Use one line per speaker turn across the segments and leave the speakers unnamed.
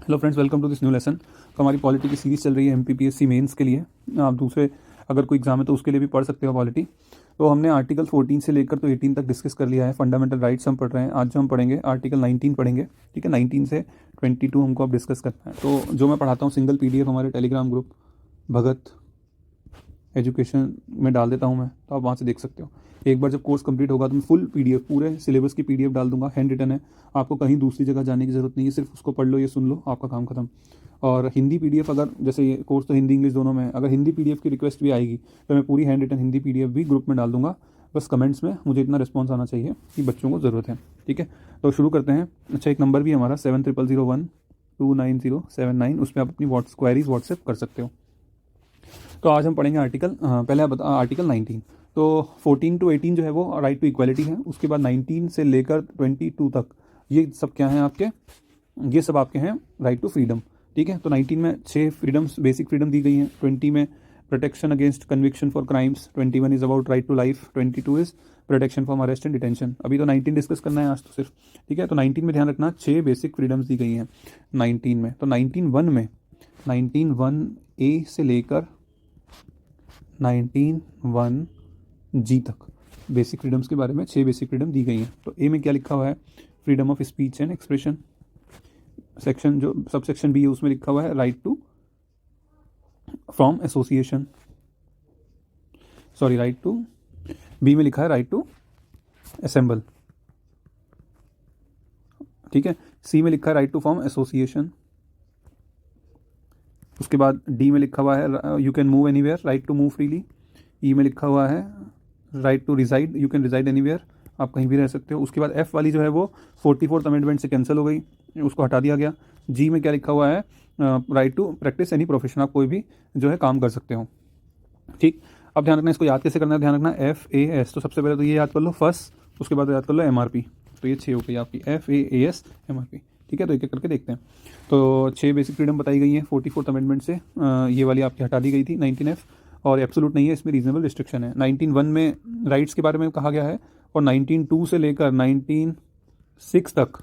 Hello friends, welcome to this new lesson. तो हमारी polity की सीरीज़ चल रही है एमपीपीएससी मेंस के लिए। आप दूसरे अगर कोई एग्जाम है तो उसके लिए भी पढ़ सकते हो पॉलिटी। तो हमने आर्टिकल 14 से लेकर तो 18 तक डिस्कस कर लिया है। फंडामेंटल राइट्स हम पढ़ रहे हैं। आज जो हम पढ़ेंगे आर्टिकल 19 पढ़ेंगे। ठीक है, 19 से 22 हमको अब डिस्कस करना है। तो जो मैं पढ़ाता हूँ सिंगल पीडीएफ हमारे टेलीग्राम ग्रुप भगत एजुकेशन में डाल देता हूँ मैं, तो आप वहाँ से देख सकते हो। एक बार जब कोर्स कंप्लीट होगा तो मैं फुल पीडीएफ, पूरे सिलेबस की पीडीएफ डाल दूंगा। हैंड रिटन है, आपको कहीं दूसरी जगह जाने की ज़रूरत नहीं है, सिर्फ उसको पढ़ लो, ये सुन लो, आपका काम खत्म। और हिंदी पीडीएफ, अगर जैसे ये कोर्स तो हिंदी इंग्लिश दोनों में है, अगर हिंदी पीडीएफ की रिक्वेस्ट भी आएगी तो मैं पूरी हैंड रिटन हिंदी पीडीएफ भी ग्रुप में डाल दूंगा। बस कमेंट्स में मुझे इतना रिस्पॉन्स आना चाहिए कि बच्चों को ज़रूरत है। ठीक है, तो शुरू करते हैं। अच्छा, एक नंबर भी हमारा 70012907 उस पर आप अपनी क्वेरीज व्हाट्सएप कर सकते हो। तो आज हम पढ़ेंगे आर्टिकल पहले आप आर्टिकल 19। तो 14 to 18 जो है वो राइट टू इक्वालिटी है। उसके बाद 19 से लेकर 22 तक ये सब क्या हैं आपके, ये सब आपके हैं राइट टू फ्रीडम। ठीक है, तो 19 में 6 फ्रीडम्स, बेसिक फ्रीडम दी गई हैं। 20 में protection against conviction for crimes. 21 is about right to life. 22 is protection from arrest and detention. अभी तो 19 डिस्कस करना है आज तो सिर्फ। ठीक है, तो 19 में ध्यान रखना 6 बेसिक फ्रीडम्स दी गई हैं 19 में। तो 19(1) में 19(1)(a) से लेकर 19(1)(g) तक बेसिक फ्रीडम्स के बारे में 6 बेसिक फ्रीडम दी गई हैं। तो ए में क्या लिखा हुआ है, freedom of speech and expression. Section जो सब सेक्शन बी है उसमें लिखा हुआ है right to from association, sorry right to, B में लिखा है राइट टू असेंबल। ठीक है, सी में लिखा है राइट टू फॉर्म एसोसिएशन। उसके बाद डी में लिखा हुआ है you can move anywhere, right to move freely. ई में लिखा हुआ है right to reside, you can reside anywhere, आप कहीं भी रह सकते हो। उसके बाद एफ वाली जो है वो 44th अमेंडमेंट से कैंसिल हो गई, उसको हटा दिया गया। जी में क्या लिखा हुआ है, right to practice any profession, आप कोई भी जो है काम कर सकते हो। ठीक, अब ध्यान रखना इसको याद कैसे करना है। ध्यान रखना FAS, तो सबसे पहले तो ये याद कर लो फर्स्ट, उसके बाद याद कर लो MRP। तो ये 6 हो गई आपकी FAS MRP। ठीक है, तो एक एक करके देखते हैं। तो 6 बेसिक फ्रीडम बताई गई हैं 44th अमेंडमेंट से। ये वाली आपकी हटा दी गई थी 19F, और एब्सोल्यूट नहीं है, इसमें रीजनेबल रिस्ट्रिक्शन है। 19(1) में राइट्स के बारे में कहा गया है, और 19(2) से लेकर 19(6) तक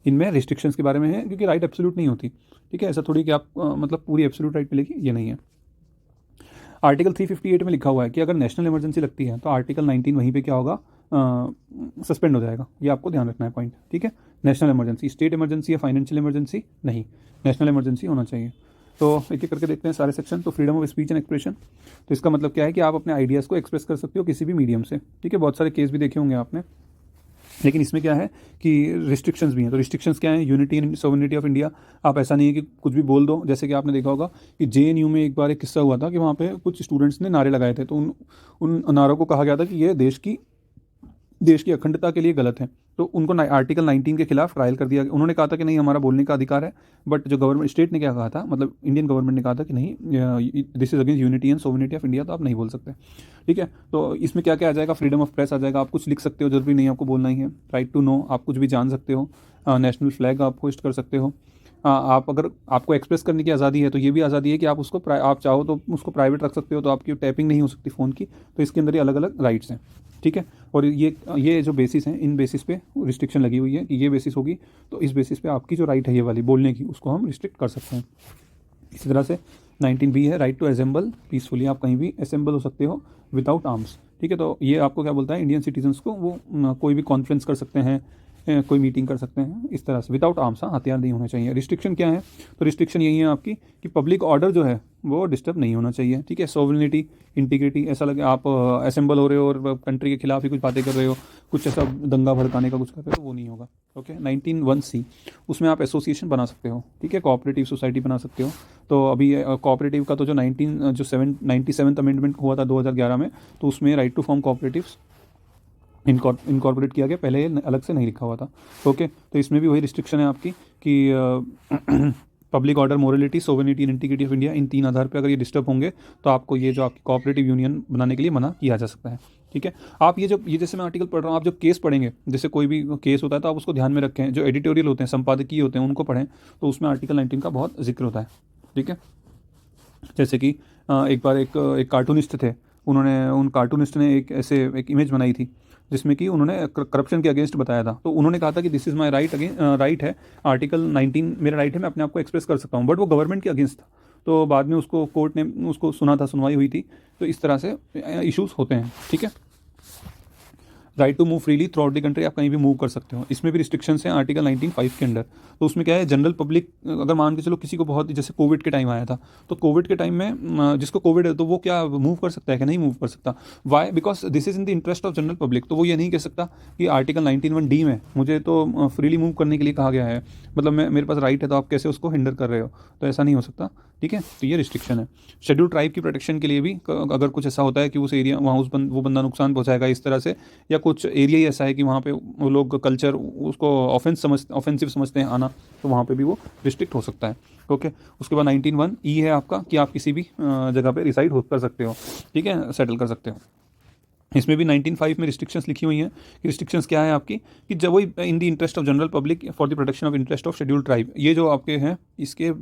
इनमें रिस्ट्रिक्शंस के बारे में है, क्योंकि राइट एब्सोल्यूट नहीं होती। ठीक है, ऐसा थोड़ी कि आप मतलब पूरी एब्सोल्यूट राइट मिलेगी, ये नहीं है। आर्टिकल 358 में लिखा हुआ है कि अगर नेशनल इमरजेंसी लगती है तो आर्टिकल 19 वहीं पे क्या होगा, सस्पेंड हो जाएगा। ये आपको ध्यान रखना है पॉइंट। ठीक है, नेशनल इमरजेंसी, स्टेट इमरजेंसी या फाइनेंशियल इमरजेंसी नहीं, नेशनल इमरजेंसी होना चाहिए। तो एक एक करके देखते हैं सारे सेक्शन। तो freedom of speech and expression, तो इसका मतलब क्या है कि आप अपने आइडियाज़ को एक्सप्रेस कर सकते हो किसी भी मीडियम से। ठीक है, बहुत सारे केस भी देखे होंगे आपने, लेकिन इसमें क्या है कि रिस्ट्रिक्शंस भी हैं। तो रिस्ट्रिक्शंस क्या है, unity and sovereignty of India. आप ऐसा नहीं है कि कुछ भी बोल दो। जैसे कि आपने देखा होगा कि JNU में एक बार एक किस्सा हुआ था कि वहाँ पे कुछ स्टूडेंट्स ने नारे लगाए थे, तो उन नारों को कहा गया था कि ये देश की अखंडता के लिए गलत है। तो उनको आर्टिकल 19 के खिलाफ ट्रायल कर दिया। उन्होंने कहा था कि नहीं, हमारा बोलने का अधिकार है, बट जो गवर्नमेंट, स्टेट ने क्या कहा था, मतलब इंडियन गवर्नमेंट ने कहा था कि नहीं, this is against unity and sovereignty of India, तो आप नहीं बोल सकते। ठीक है, तो इसमें क्या क्या आ जाएगा, फ्रीडम ऑफ प्रेस आ जाएगा, आप कुछ लिख सकते हो, जरूरी नहीं आपको बोलना ही है। राइट टू नो, आप कुछ भी जान सकते हो। नेशनल फ्लैग आप होस्ट कर सकते हो। आप अगर आपको एक्सप्रेस करने की आज़ादी है तो ये भी आज़ादी है कि आप उसको आप चाहो तो उसको प्राइवेट रख सकते हो, तो आपकी टैपिंग नहीं हो सकती फ़ोन की। तो इसके अंदर ही अलग अलग राइट्स हैं। ठीक है, और ये जो बेसिस हैं, इन बेसिस पे रिस्ट्रिक्शन लगी हुई है कि ये बेसिस होगी तो इस बेसिस पे आपकी जो राइट है ये वाली बोलने की, उसको हम रिस्ट्रिक्ट कर सकते हैं। इसी तरह से 19B है राइट टू असेंबल पीसफुली, आप कहीं भी असेंबल हो सकते हो विदाउट आर्म्स। ठीक है, तो ये आपको क्या बोलता है, इंडियन सिटीजन्स को वो कोई भी कॉन्फ्रेंस कर सकते हैं, कोई मीटिंग कर सकते हैं, इस तरह से विदाउट आर्म्स। हाँ, हथियार नहीं होने चाहिए। रिस्ट्रिक्शन क्या है, तो रिस्ट्रिक्शन यही है आपकी कि पब्लिक ऑर्डर जो है वो डिस्टर्ब नहीं होना चाहिए। ठीक है, सोवरेनिटी, इंटीग्रिटी, ऐसा लगे आप असेंबल हो रहे हो और कंट्री के खिलाफ ही कुछ बातें कर रहे हो, कुछ ऐसा दंगा भड़काने का कुछ कर रहे हो, तो वो नहीं होगा। ओके, 19(1)(c), उसमें आप एसोसिएशन बना सकते हो। ठीक है, कोऑपरेटिव सोसाइटी बना सकते हो। तो अभी कोऑपरेटिव का तो जो 97th अमेंडमेंट हुआ था 2011 में, तो उसमें right to form cooperatives incorporate किया गया, पहले अलग से नहीं लिखा हुआ था। ओके, तो इसमें भी वही रिस्ट्रिक्शन है आपकी कि public order, morality, sovereignty and integrity of India, इन 3 आधार पे अगर ये डिस्टर्ब होंगे तो आपको ये जो आपकी कोऑपरेटिव यूनियन बनाने के लिए मना किया जा सकता है। ठीक है, आप ये जैसे मैं आर्टिकल पढ़ रहा हूँ, आप जब केस पढ़ेंगे, जैसे कोई भी केस होता है तो आप उसको ध्यान में रखें। जो एडिटोरियल होते हैं, संपादकीय होते हैं, उनको पढ़ें, तो उसमें आर्टिकल 19 का बहुत जिक्र होता है। ठीक है, जैसे कि एक बार एक कार्टूनिस्ट थे, उन कार्टूनिस्ट ने एक इमेज बनाई थी जिसमें कि उन्होंने करप्शन के अगेंस्ट बताया था। तो उन्होंने कहा था कि this is my right, right है, आर्टिकल 19 मेरा राइट है, मैं अपने आप को एक्सप्रेस कर सकता हूँ, बट वो गवर्नमेंट के अगेंस्ट था। तो बाद में उसको कोर्ट ने उसको सुना था, सुनवाई हुई थी। तो इस तरह से इश्यूज़ होते हैं, ठीक है। Right to move freely throughout the country, आप कहीं भी मूव कर सकते हो। इसमें भी रिस्ट्रिक्शंस हैं आर्टिकल 19(5) के अंडर। तो उसमें क्या है, जनरल पब्लिक, अगर मान के चलो किसी को बहुत, जैसे कोविड के टाइम आया था, तो कोविड के टाइम में जिसको कोविड है तो वो क्या मूव कर सकता है कि नहीं मूव कर सकता? Why? Because this is in the interest of general public. तो वो ये नहीं कह सकता कि आर्टिकल 19(1)(d) में मुझे तो फ्रीली मूव करने के लिए कहा गया है, मतलब मेरे पास राइट है, तो आप कैसे उसको हिंडर कर रहे हो? तो ऐसा नहीं हो सकता, ठीक है। तो ये रिस्ट्रिक्शन है। शेड्यूल ट्राइब की प्रोटेक्शन के लिए भी अगर कुछ ऐसा होता है कि उस एरिया, वहाँ वो बंदा नुकसान पहुँचाएगा इस तरह से, या कुछ एरिया ही ऐसा है कि वहाँ पे वो लोग कल्चर उसको ऑफेंसिव समझते हैं आना, तो वहाँ पे भी वो रिस्ट्रिक्ट हो सकता है, ओके। उसके बाद 19(1)(e) है आपका कि आप किसी भी जगह पे रिसाइड कर सकते हो, ठीक है, सेटल कर सकते हो। इसमें भी 19(5) में रिस्ट्रिक्शंस लिखी हुई हैं कि रिस्ट्रिक्शंस क्या है आपकी, कि जब वही इन the interest of general public for the protection of interest of schedule tribe, ये जो आपके हैं इसके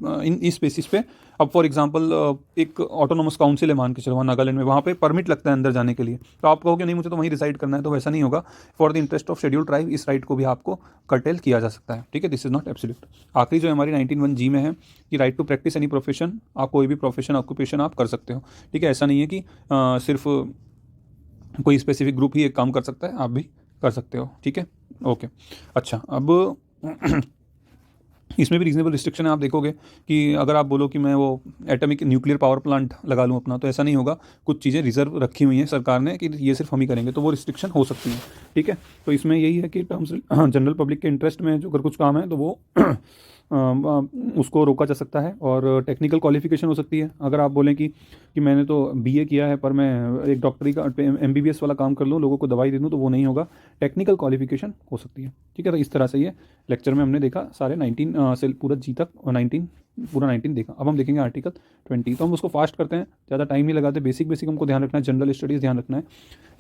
इस बेसिस पे, अब फॉर एग्जांपल एक ऑटोनोमस काउंसिल है, मान के चलो नागालैंड में, वहाँ पे परमिट लगता है अंदर जाने के लिए, तो आप कहोगे नहीं मुझे तो वहीं रिसाइड करना है, तो वैसा नहीं होगा। For the interest of schedule tribe इस राइट को भी आपको कर्टेल किया जा सकता है, ठीक है। This is not absolute. आखिरी जो हमारी 19(1)(g) में है कि right to practice any profession, आप कोई भी प्रोफेशन ऑक्यूपेशन आप कर सकते हो, ठीक है। ऐसा नहीं है कि सिर्फ कोई स्पेसिफिक ग्रुप ही एक काम कर सकता है, आप भी कर सकते हो, ठीक है, ओके। अच्छा, अब इसमें भी रीजनेबल रिस्ट्रिक्शन है। आप देखोगे कि अगर आप बोलो कि मैं वो एटॉमिक न्यूक्लियर पावर प्लांट लगा लूँ अपना, तो ऐसा नहीं होगा। कुछ चीज़ें रिजर्व रखी हुई हैं सरकार ने कि ये सिर्फ हम ही करेंगे, तो वो रिस्ट्रिक्शन हो सकती है, ठीक है। तो इसमें यही है कि टर्म्स जनरल पब्लिक के इंटरेस्ट में जो अगर कुछ काम है तो वो उसको रोका जा सकता है। और टेक्निकल क्वालिफिकेशन हो सकती है, अगर आप बोलें कि मैंने तो बीए किया है पर मैं एक डॉक्टरी का एमबीबीएस वाला काम कर लूँ, लोगों को दवाई दे दूँ, तो वो नहीं होगा। टेक्निकल क्वालिफिकेशन हो सकती है, ठीक है। तो इस तरह से ये लेक्चर में हमने देखा सारे 19 से पूरा जी तक, और 19 पूरा 19 देखा। अब हम देखेंगे आर्टिकल 20। तो हम उसको फास्ट करते हैं, ज़्यादा टाइम नहीं लगाते। बेसिक हमको ध्यान रखना है, जनरल स्टडीज़ ध्यान रखना है,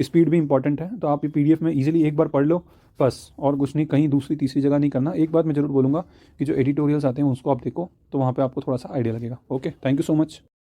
स्पीड भी इंपॉर्टेंट है। तो आप ये पीडीएफ में इजीली एक बार पढ़ लो बस, और कुछ नहीं, कहीं दूसरी तीसरी जगह नहीं करना। एक बात मैं ज़रूर बोलूँगा कि जो एडिटोरियल्स आते हैं उसको आप देखो, तो वहाँ पे आपको थोड़ा सा आइडिया लगेगा। Okay, thank you so much.